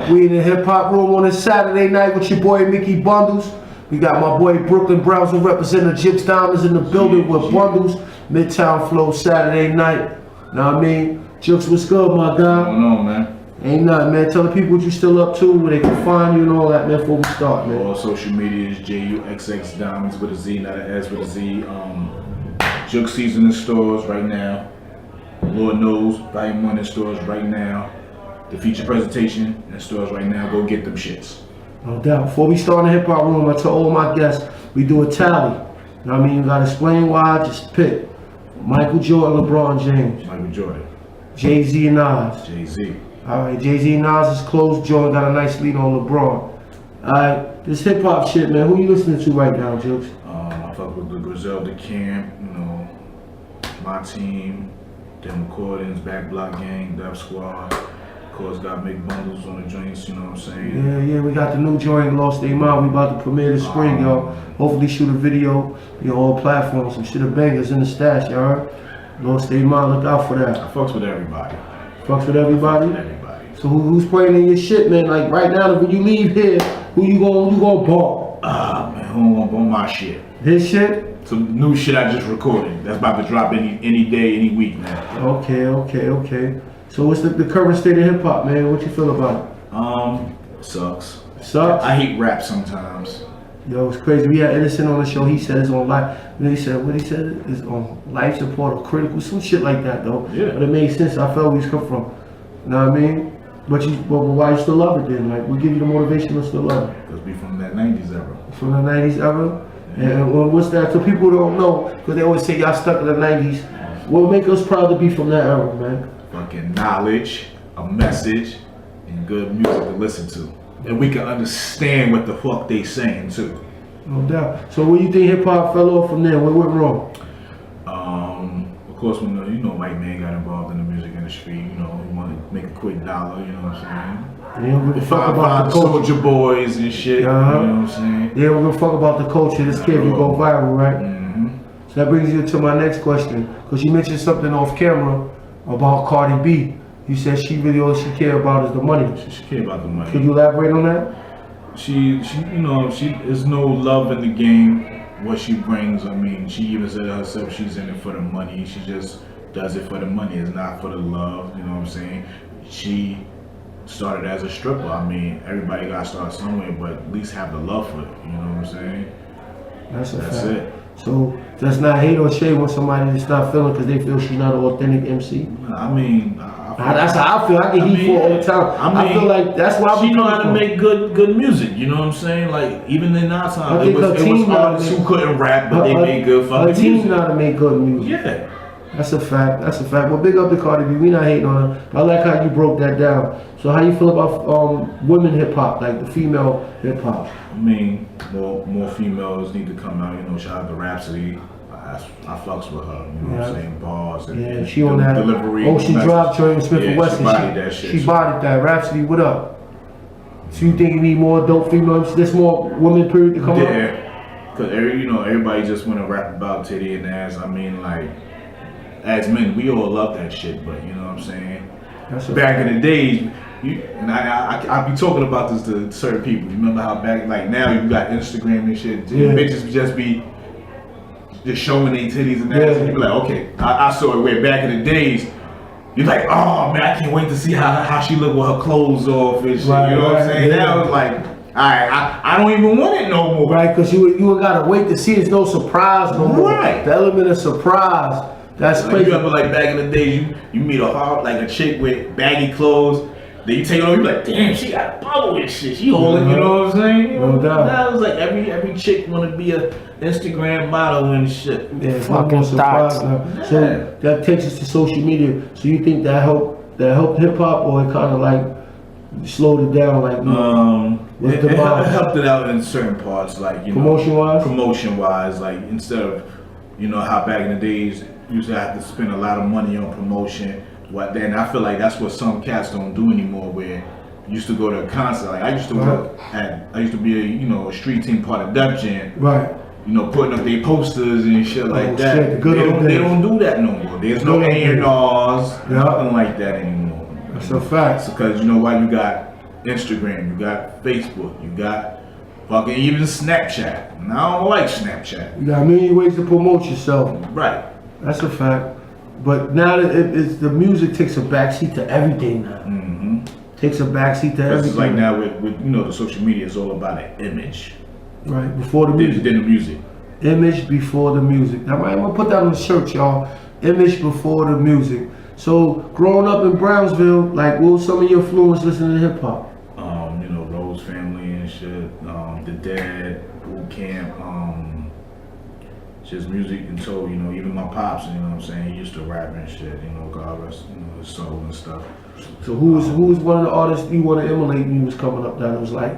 We in the hip hop room on this Saturday night with your boy Mickey Bundles. We got my boy Brooklyn Browns who representing JUXX Diamonds in the building with Bundles. Midtown Flow Saturday night. Know what I mean? JUXX, what's good, my guy? What's going on, man? Ain't nothing, man. Tell the people what you still up to, where they can find you and all that, man, before we start, man. All social media is JUXX Diamondz with a Z, not an S, with a Z. JUXX season in stores right now. Lord knows, Volume 1 in stores right now. The feature presentation in stores right now. Go get them shits. No doubt. Before we start in the hip hop room, I tell all my guests, we do a tally. You know what I mean? You gotta explain why, just pick. Michael Jordan, LeBron James. Michael Jordan. Jay-Z and Nas. Jay-Z. Alright, Jay-Z and Nas is close. Jordan got a nice lead on LeBron. Alright, this hip hop shit, man. Who you listening to right now, JUXX? I fuck with the Griselda Camp, you know, my team, them recordings, Back Block Gang, Dub Squad. Of course, got big bundles on the joints, you know what I'm saying? Yeah, we got the new joint, Lost.He. We about to premiere this spring, y'all. Hopefully shoot a video, all platforms, some shit of bangers in the stash, y'all heard? Lost.He, look out for that. I fucks with everybody. Fucks with everybody? Everybody. So who's playing in your shit, man? Like right now, when you leave here, who you gonna bump? Man, who gonna bump my shit? His shit? Some new shit I just recorded. That's about to drop any day, any week, man. Okay. So what's the current state of hip hop, man? What you feel about it? Sucks. Sucks? I hate rap sometimes. Yo, it's crazy. We had Edison on the show. He said it's on life. He said is on life support or critical, some shit like that though. Yeah. But it made sense. I felt where he's come from. You know what I mean? But why you still love it then? Like, what give you the motivation to still love it? Because we from that 90s era. From the 90s era? Yeah. And what's that? So people don't know, because they always say y'all stuck in the 90s. What make us proud to be from that era, man? Fucking knowledge, a message, and good music to listen to. And we can understand what the fuck they saying too. No doubt. So what do you think hip hop fell off from there? What went wrong? Of course, when Mike Man got involved in the music industry, he wanted to make a quick dollar, you know what I'm saying? They don't give a fuck about the culture. Soulja Boys and shit, you know what I'm saying? They don't give a fuck about the culture. This kid can go viral, right? Mm-hmm. So that brings you to my next question, because you mentioned something off camera about Cardi B. You said she really all she cared about is the money. She cared about the money. Could you elaborate on that? She there's no love in the game. What she brings, I mean, she even said herself she's in it for the money. She just does it for the money. It's not for the love, you know what I'm saying? She started as a stripper. I mean, everybody got to start somewhere, but at least have the love for it, you know what I'm saying? That's fact. It. So that's not hate or shade when somebody is not feeling because they feel she's not an authentic MC? I mean, that's how I feel. I get heat for all the time. I feel like that's why she know how to make good music. You know what I'm saying? Like even in our time, it was artists who couldn't rap, but they made good fucking music. Her team know how to make good music. Yeah, that's a fact. Well, big up to Cardi B. We not hating on her. I like how you broke that down. So how you feel about women hip hop, like the female hip hop? I mean, more females need to come out. Shout out to Rhapsody. I fucks with her, you know what I'm saying? Bars and she on that delivery. Ocean Drive joint with Smith & Wesson. She bodied that shit. She bodied that. Rhapsody, what up? So you think you need more dope females? There's more women period to come up? Yeah, because everybody just want to rap about titty and ass. I mean, like, as men, we all love that shit, but you know what I'm saying? Back in the days, I be talking about this to certain people. You remember how back, like now you got Instagram and shit. Bitches just be just showing their titties and ass, and you be like, okay, I saw it where back in the days, you're like, oh man, I can't wait to see how she look with her clothes off and shit, you know what I'm saying? Now it's like, alright, I don't even want it no more. Right, because you gotta wait to see, there's no surprise no more. Right. The element of surprise, that's crazy. You remember like back in the days, you meet a chick with baggy clothes, then you take it off, you be like, damn, she got a bubble and shit, she holding, you know what I'm saying? No doubt. Now it's like every chick wanna be a Instagram model and shit. Yeah, fucking surprise now. Yeah. So that takes us to social media. So you think that helped hip hop, or it kind of like slowed it down? Like it helped it out in certain parts, like promotion wise. Like instead of how back in the days you used to have to spend a lot of money on promotion. Then I feel like that's what some cats don't do anymore. Where you used to go to a concert. Like I used to be a street team part of Def Jam. Right. Putting up their posters and shit like that. Shit, they don't do that no more. There's no A&Rs, nothing like that anymore. That's a fact. Because you know why? You got Instagram, you got Facebook, you got fucking even Snapchat. And I don't like Snapchat. You got a million ways to promote yourself. Right. That's a fact. But now that it's the music takes a backseat to everything now. Mm-hmm. Takes a backseat to everything. It's like now with the social media is all about an image. Right, before the music. Then the music. Image before the music. Now, I'm gonna put that on the shirt, y'all. Image before the music. So, growing up in Brownsville, like, what was some of your influence listening to hip hop? Rose Family and shit. The Dead, Boot Camp. Just music until even my pops. You know what I'm saying? He used to rap and shit. God rest his soul and stuff. So, who was one of the artists you want to emulate when you was coming up? That was like,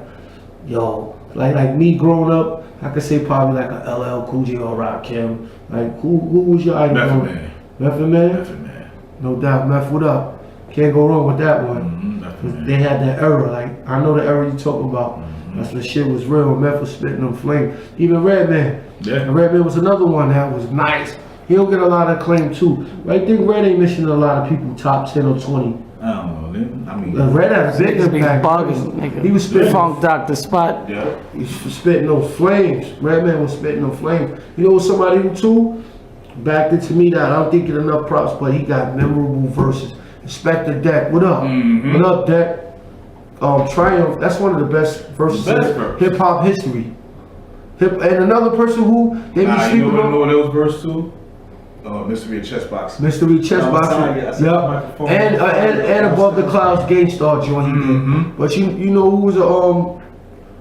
yo, like me growing up. I could say probably like a LL Cool J or Rakim. Like, who was your idol? Method Man. Method Man? Method Man. No doubt. Meth, what up? Can't go wrong with that one. Mm-hmm. They had that era. Like, I know the era you talking about. Mm-hmm. That's when shit was real. Meth was spitting them flames. Even Redman. Yeah. And Redman was another one that was nice. He don't get a lot of acclaim too. I think Red ain't missing a lot of people top 10 or 20. I don't know. I mean, Red had a big impact. He was spitting Funk Dr. Spot. Yeah. He was spitting those flames. Redman was spitting those flames. You know somebody who too backed it to me that I don't think get enough props, but he got memorable verses. Inspector Deck, what up? Mm-hmm. What up, Deck? Triumph. That's one of the best verses in hip hop history. And another person who they be sleeping on. You know those verses too? Mystery of Chess Boxing. Mystery of Chess Boxing. Yep. And Above the Clouds Gangstar joint he did. But you know who was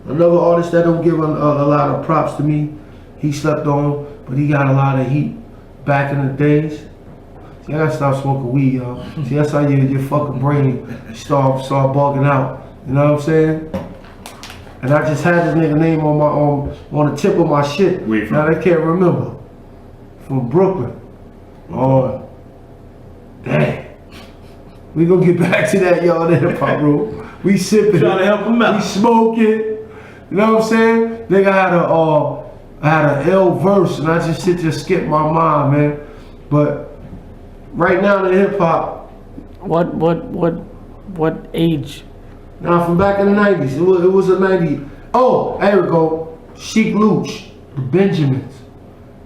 another artist that don't give a lot of props to me? He slept on, but he got a lot of heat back in the days. See, I gotta stop smoking weed, y'all. See, that's how your fucking brain start bugging out. You know what I'm saying? And I just had this nigga name on the tip of my shit. Now I can't remember. From Brooklyn. Oh, dang. We gonna get back to that, y'all, in the hip hop room. We sipping. Trying to help him out. We smoking. You know what I'm saying? Nigga had a L verse, and I just skip my mind, man. But right now in hip hop. What age? Now from back in the 90s. It was a 90. Oh, there we go. Chic Luch, the Benjamins.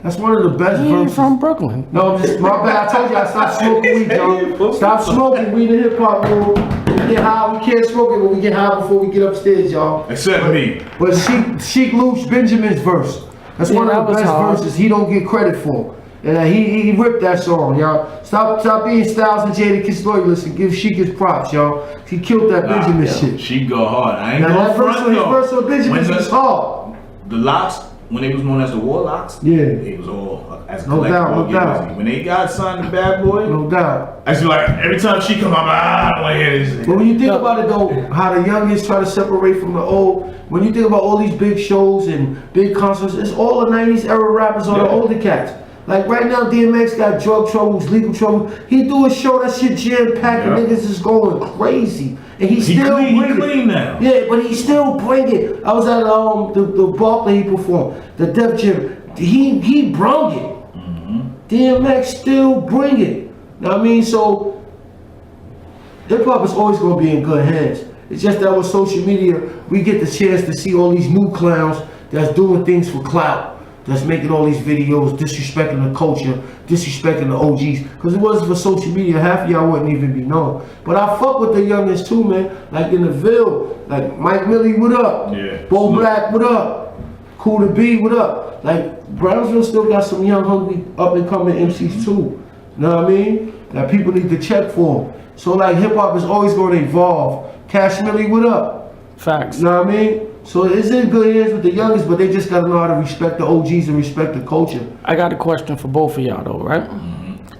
That's one of the best verses. From Brooklyn. No, just my bad. I told you I stopped smoking weed, y'all. Stop smoking weed in hip hop room. We get high. We can't smoke it, but we get high before we get upstairs, y'all. Except me. But Chic Luch Benjamin's verse. That's one of the best verses. He don't get credit for. And he ripped that song, y'all. Stop being Styles and Jada Kiss loyalists and give Chic his props, y'all. He killed that Benjamin shit. She go hard. I ain't now gonna that verse on Benjamin was hard. The Locks, when they was known as the Warlocks, yeah, it was all as a no doubt. When they got signed to Bad Boy, no doubt. I feel like every time she come out, I don't want to hear this. But when you think about it though, how the youngest try to separate from the old, when you think about all these big shows and big concerts, it's all the 90s era rappers or the older cats. Like right now, DMX got drug troubles, legal trouble. He do a show that shit jam packed and niggas is going crazy, and he still clean now. Yeah, but he still bring it. I was at the Barclay he performed, the Def Jam. He brung it. DMX still bring it. Know what I mean? So hip hop is always gonna be in good hands. It's just that with social media, we get the chance to see all these new clowns that's doing things for clout. That's making all these videos, disrespecting the culture, disrespecting the OGs. Because it wasn't for social media, half of y'all wouldn't even be known. But I fuck with the youngest too, man. Like in the Ville, like Mike Millie, what up? Yeah. Bo Black, what up? Cool to Be, what up? Like Brownsville still got some young, hungry, up and coming MCs too. Know what I mean? That people need to check for. So like hip hop is always going to evolve. Cash Millie, what up? Facts. Know what I mean? So it's in good hands with the youngest, but they just gotta know how to respect the OGs and respect the culture. I got a question for both of y'all though, right?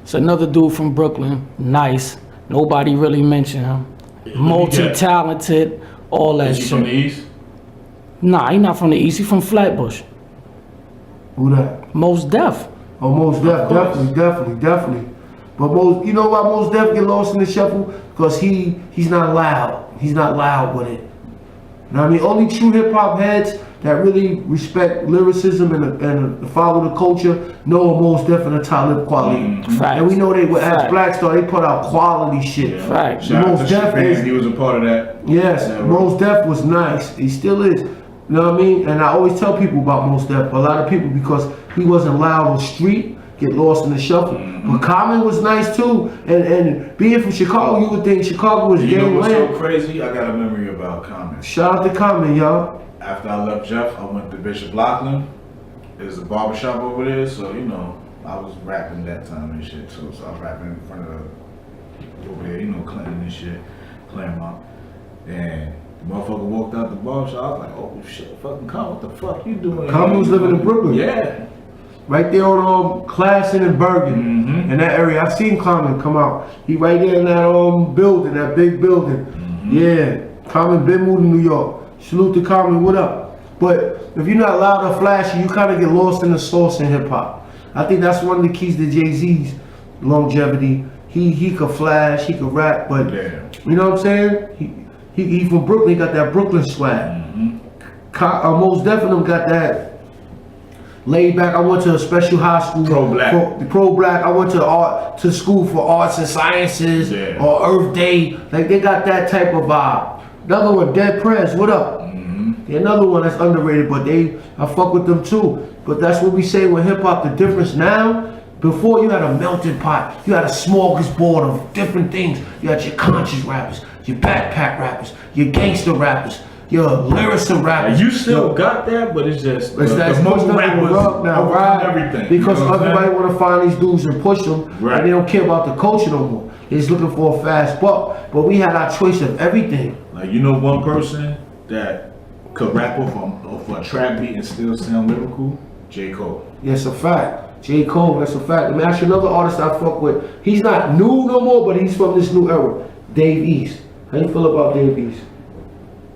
It's another dude from Brooklyn, nice. Nobody really mentioned him. Multi-talented, all that shit. Is he from the East? Nah, he not from the East, he from Flatbush. Who that? Mos Def. Oh, Mos Def, definitely. But you know why Mos Def get lost in the shuffle? Because he's not loud. He's not loud with it. You know what I mean? Only true hip hop heads that really respect lyricism and follow the culture know Most Def and the Talib quality. Facts. And we know they, as Facts. Black Star, they put out quality shit. Facts. Shout out Most to Def Shaban, he was a part of that. Yes, Yeah, Most Def was nice. He still is. You know what I mean? And I always tell people about Most Def. A lot of people, because he wasn't loud on street, get lost in the shuffle. But Common was nice too. And being from Chicago, you would think Chicago was You know gang what's land. so crazy? I got a memory about Common. Shout out to Common, y'all. After I left Jeff, I went to Bishop Loughlin. There's a barbershop over there, so you know, I was rapping that time and shit too. So I was rapping in front of over there, you know, Clinton and shit, Claremont. And the motherfucker walked out the barbershop. I was like, oh shit, fucking Common, what the fuck you doing? Common was living in Brooklyn. Yeah. Right there on Classen and Bergen. In that area. I've seen Common come out. He right there in that building, that big building. Yeah. Common been moved to New York. Salute to Common, what up? But if you're not loud or flashy, you kind of get lost in the sauce in hip hop. I think that's one of the keys to Jay-Z's longevity. He could flash, he could rap, but you know what I'm saying? He from Brooklyn, he got that Brooklyn swag. Most definitely got that laid back. I went to a special high school. Pro black. I went to school for arts and sciences or Earth Day. Like they got that type of vibe. Another one, Dead Prez, what up? Another one that's underrated, but I fuck with them too. But that's what we say with hip hop. The difference now, before you had a melting pot, you had a smorgasbord of different things. You had your conscious rappers, your backpack rappers, your gangster rappers, your lyricism rappers. You still got that, but it's just It's the mumble rappers now, right? everything. Because you know everybody want to find these dudes and push them, Right. and they don't care about the culture no more. They're just looking for a fast buck. But we had our choice of everything. Like, you know, one person that could rap off a trap beat and still sound lyrical? J. Cole. Yes, a fact. J. Cole, that's a fact. Let me ask you another artist I fuck with. He's not new no more, but he's from this new era. Dave East. How you feel about Dave East?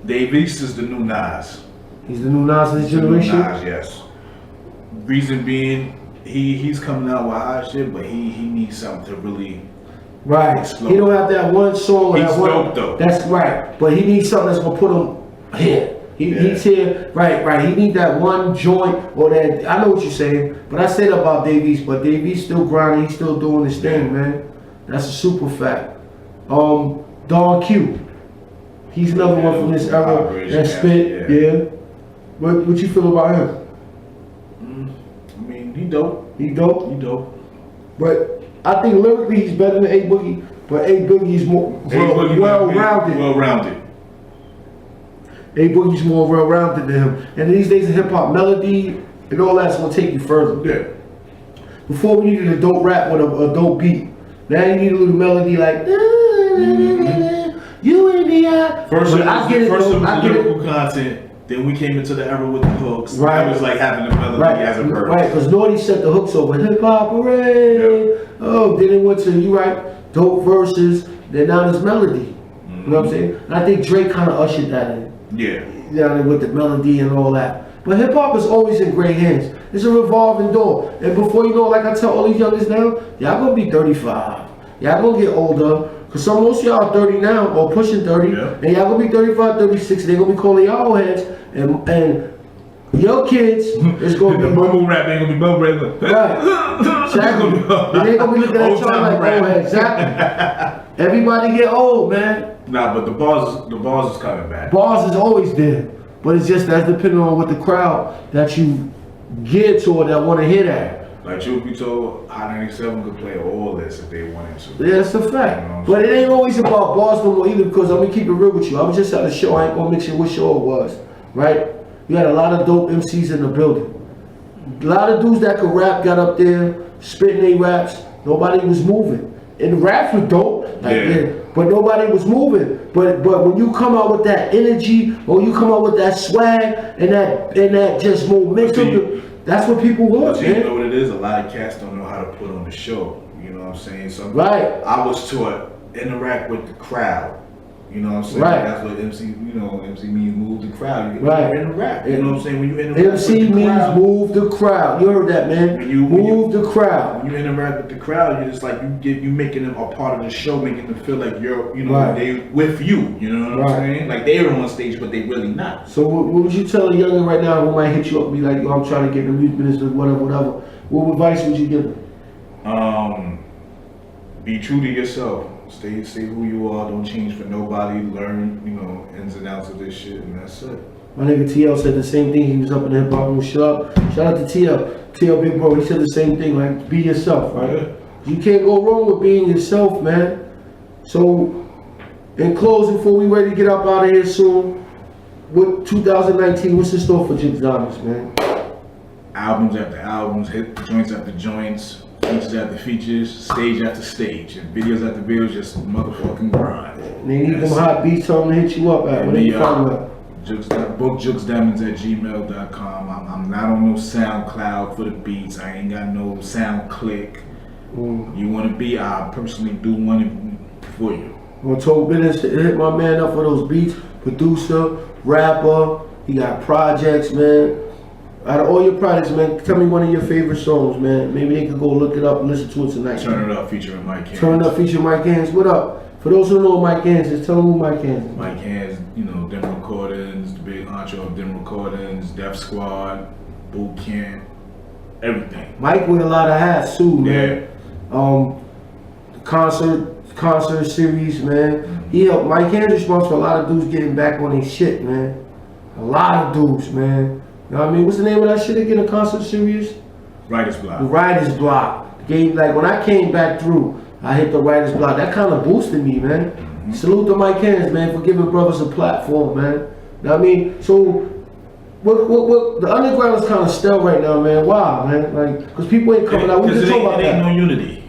Dave East is the new Nas. He's the new Nas of this The new generation? Nas, yes. Reason being, he's coming out with hot shit, but he needs something to really Right. explode. He don't have that one song or He's that one. dope, though. That's right. But he needs something that's gonna put him here. He's here. Right. He need that one joint or that. I know what you're saying, but I said about Dave East, but Dave East still grinding. He's still doing his thing, man. That's a super fact. Don Q. He's another one from this era that spit. Yeah. What you feel about him? I mean, he dope. He dope. He dope. But I think lyrically he's better than A Boogie. But A Boogie's more well-rounded. Well-rounded. A Boogie's more well-rounded than him. And these days in hip-hop, melody and all that's gonna take you further. Yeah. Before we needed a dope rap with a dope beat. Now you need a little melody like you in the eye. First But it I get it was though. the I get it. lyrical content. Then we came into the era with the hooks. Right. That was like having the melody as a verse. Right, because Naughty set the hooks over hip hop parade. Oh, then it went to dope verses. Then now there's melody. You know what I'm saying? And I think Drake kind of ushered that in. Yeah. Down there with the melody and all that. But hip hop is always in great hands. It's a revolving door. And before you know, like I tell all these youngers now, y'all gonna be 35. Y'all gonna get older. Cause most of y'all are 30 now, or pushing 30. Yeah. And y'all gonna be 35, 36. They're gonna be calling y'all old heads. And your kids is gonna The be mumble rap ain't gonna be mumble rap. right. Exactly. And they gonna be looking at Old y'all time like, rap. oh, exactly. Everybody get old, man. Nah, but the bars is coming back. Bars is always there, but it's just that's depending on what the crowd that you get to or that want to hear that. Like, truth be told, Hot 97 could play all this if they wanted to. Yeah, that's a fact. But it ain't always about bars no more either, because I'm gonna keep it real with you. I was just at a show. I ain't gonna mention what show it was, right? You had a lot of dope MCs in the building. A lot of dudes that could rap got up there, spitting their raps. Nobody was moving. And the raps were dope, but nobody was moving. But when you come out with that energy, or you come out with that swag and that just momentum, that's what people want, But you man. know what it is? A lot of cats don't know how to put on the show. You know what I'm saying? So Right. I was taught interact with the crowd. You know what I'm saying? Right. That's what MC, you know, MC means move the crowd. You Right. in the rap. You know what I'm saying? When you in the rap MC with the means crowd, move the crowd. You heard that, man. When you- Move the crowd. when you interact with the crowd, you just like you making them a part of the show, making them feel like you're, you know, Right. they with you. You know what Right. I'm saying? Like they're on stage, but they really not. So what would you tell a youngin right now who might hit you up and be like, yo, I'm trying to get in the music business or whatever. What advice would you give them? Be true to yourself. Stay who you are. Don't change for nobody. Learn, you know, ins and outs of this shit, and that's it. My nigga TL said the same thing. He was up in the hip hop room. Shout out to TL. TL Big Bro, he said the same thing, like be yourself, right? Yeah. You can't go wrong with being yourself, man. So, in closing, before we ready to get up out of here soon, what 2019, what's in store for JUXX Diamondz, man? Albums after albums, hit joints after joints, features after features, stage after stage, and videos after videos, just motherfucking grind. And they need them hot beats, tell them to hit you up at. What they find out? Book JUXXDiamondz@gmail.com. I'm not on no SoundCloud for the beats. I ain't got no SoundClick. You want to be? I personally do one for you. On Total Business, hit my man up for those beats. Producer, rapper, he got projects, man. Out of all your projects, man, tell me one of your favorite songs, man. Maybe they could go look it up and listen to it tonight. Turn It Up featuring Mike Hands. Turn It Up featuring Mike Hands. What up? For those who know Mike Hands is, tell them who Mike Hands is. Mike Hands, you know, Dim Recordings, the big honcho of Dim Recordings, Def Squad, Boot Camp, everything. Mike with a lot of hats too, man. Yeah. Concert series, man. He helped. Mike Hands responsible for a lot of dudes getting back on their shit, man. A lot of dudes, man. You know what I mean? What's the name of that shit again? A concert series? Writer's The Block. Writer's Block. Gave, like when I came back through, I hit the Writer's Block. That kind of boosted me, man. Salute to Mike Hands, man, for giving brothers a platform, man. You know what I mean? So, what the underground is kind of stale right now, man. Why, man? Like, because people ain't coming out. We Because just talk about it ain't that. no unity.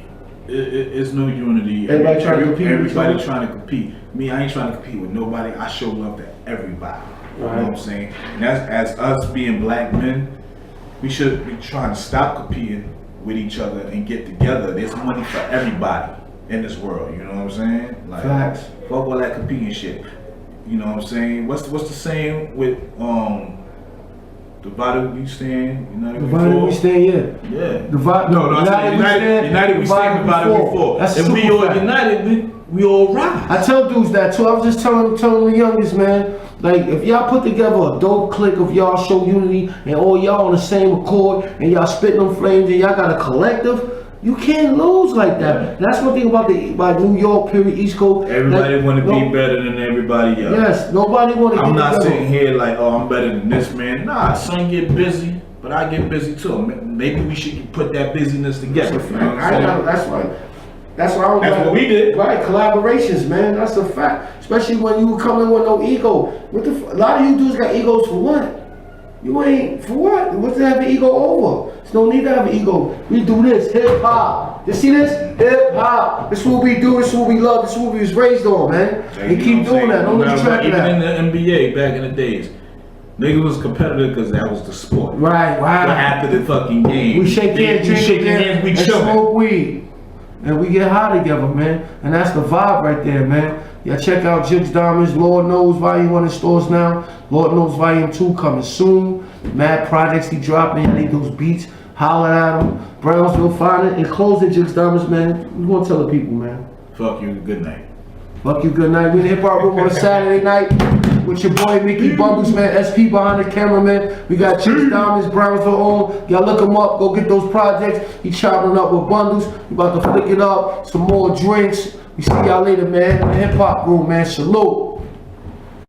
It's no unity. Everybody trying to compete with each Everybody other? trying to compete. Me, I ain't trying to compete with nobody. I show love to everybody. You know what I'm saying? And as us being black men, we should be trying to stop competing with each other and get together. There's money for everybody in this world. You know what I'm saying? Like, Facts. fuck all that competing shit. You know what I'm saying? What's the saying with divided we stand, united we Divided fall? we stand, yeah. Yeah. No, I said united we stand, divided we fall. That's If we super all fact. united, we all rise. I tell dudes that too. I was just telling the youngest, man. Like, if y'all put together a dope clique of y'all show unity and all y'all on the same accord and y'all spitting them flames and y'all got a collective, you can't lose like that. That's one thing about New York, period, East Coast. Everybody Like, want to be no- better than everybody else. Yes, nobody want to get I'm not together. sitting here like, oh, I'm better than this man. Nah, son get busy, but I get busy too. Maybe we should put that busyness together. You know what I'm saying? That's why I don't That's like- what we did. Right, collaborations, man. That's a fact. Especially when you come in with no ego. A lot of you dudes got egos for what? You ain't for what? What's to have an ego over? There's no need to have an ego. We do this, hip hop. You see this? Hip hop. This is what we do. This is what we love. This is what we was raised on, man. And keep doing that. Don't lose track of Even that. in the NBA back in the days, niggas was competitive because that was the sport. Right. But after the fucking game, We shake hands, we drink shake again, hands, we and chillin'. smoke weed. And we get high together, man. And that's the vibe right there, man. Y'all check out JUXX Diamondz. Lord Knows Volume 1 in stores now. Lord Knows Volume 2 coming soon. Mad projects he dropping. Y'all need those beats. Holler at him. Brownsville find it. In closing, JUXX Diamondz, man. We want to tell the people, man. Fuck you, good night. Fuck you, good night. We in the hip hop room on a Saturday night with your boy Mickey Bundles, man. SP behind the camera, man. We got JUXX Diamondz, Brownsville on. Y'all look him up. Go get those projects. He chopping up with bundles. We about to flick it up. Some more drinks. We see y'all later, man. In the hip hop room, man. Salute.